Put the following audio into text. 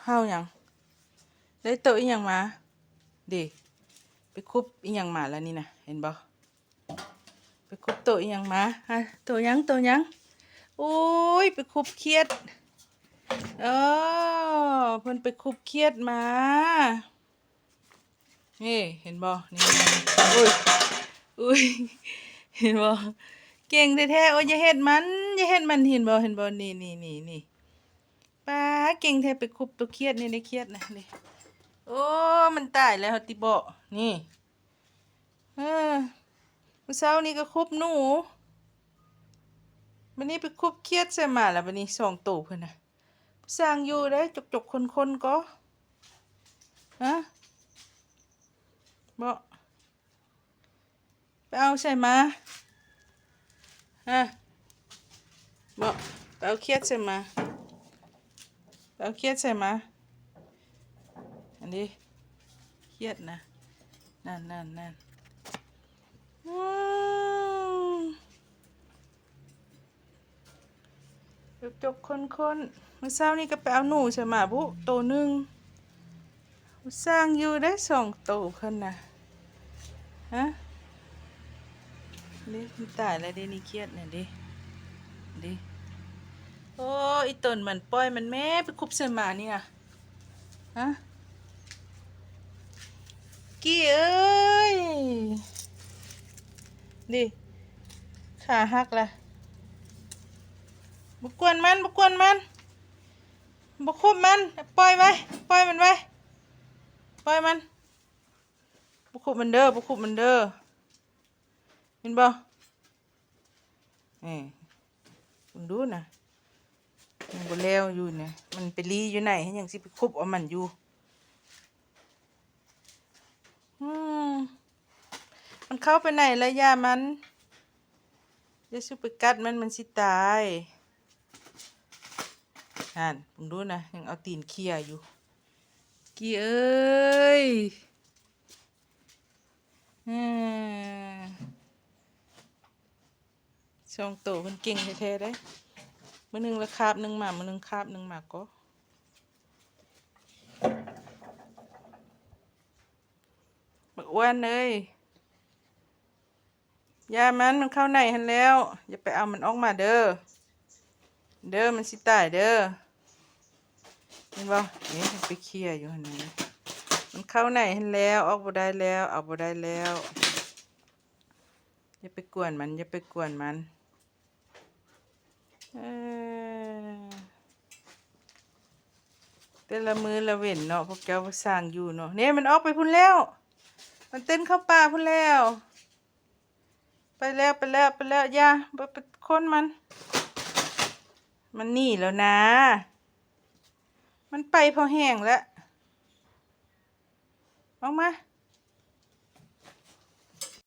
เฮาหยังได้โตอีหยังมาเด้ไปคุบอีหยังมาแล้วนี่นะเห็นบ่ไปคุบโตอีหยังมาฮะโตหยังโอ้ยไปคุบเครียดเออเพิ่นไปคุบเครียดมานี่เห็นบ่นี่อุ้ยอุ้ยเห็นบ่เก่งแท้ๆโอ้ยอย่าเฮ็ดมันอย่าเฮ็ดมันเห็นบ่นี่ป้าเก่งแท้ไปคุบตัวเครียดนี่ได้เครียดนะนี่โอ้มันตายแล้วติบ่นี่เออมื้อเช้านี้ก็คุบหนูบัดนี้ไปคุบเครียดใส่หมาแล้วบัดนี้2โตเพิ่นน่ะสร้างอยู่ได้จกๆคนๆก็ฮะบ่ไปเอาใส่มาฮะบ่ไปเอาเครียดใส่มาไปเอาเครียดใส่มาอันนี้เครียดนะนั่นอืมจกๆคนๆมื้อเช้านี้ก็ไปเอาหนูใส่มาบุโตหนึงสร้างอยู่ได้2โตเพิ่นน่ะฮะนี่มันตายแล้วเด้นี่เครียดน่ะเด้โอ้อีต้นมันปล่อยมันแม่ไปคุบใส่หมานี่น่ะฮะกี้เอ้ยดิขาหักละบ่กวนมันบ่คุบมันปล่อยไว้ปล่อยมันไว้ปล่อยมันบ่คุบมันเด้อเห็นบ่คุณดูนะมันบ่แล้วอยู่นะมันไปลีอยู่ไหนให้ยังสิไปคุบเอามันอยู่อืมมันเข้าไปไหนแล้วย่ามันอย่าสิไปกัดมันสิตายนั่นคุณดูนะยังเอาตีนเขี่ยอยู่กี้เอ้ยช่องโตมันเก่งแท้ๆได้มื้อนึงละคาบนึงมามื้อนึงคาบนึงมาก็บักอ้วนเอ้ยยามันเข้าในหันแล้วอย่าไปเอามันออกมาเด้อมันสิตายเด้อเห็นบ่นี่ไปเคลียร์อยู่หั่นนี่มันเข้าในหันแล้วออกบ่ได้แล้วเอาบ่ได้แล้วอย่าไปกวนมันแต่ละมือละเว้นเนาะพวกเจ้าสร้างอยู่เนาะเนี่ยมันออกไปพุ่นแล้วมันเต้นเข้าป่าพุ่นแล้วไปแล้วอย่าไปค้นมันหนีแล้วนะมันไปพอแห้งแล้วออกมา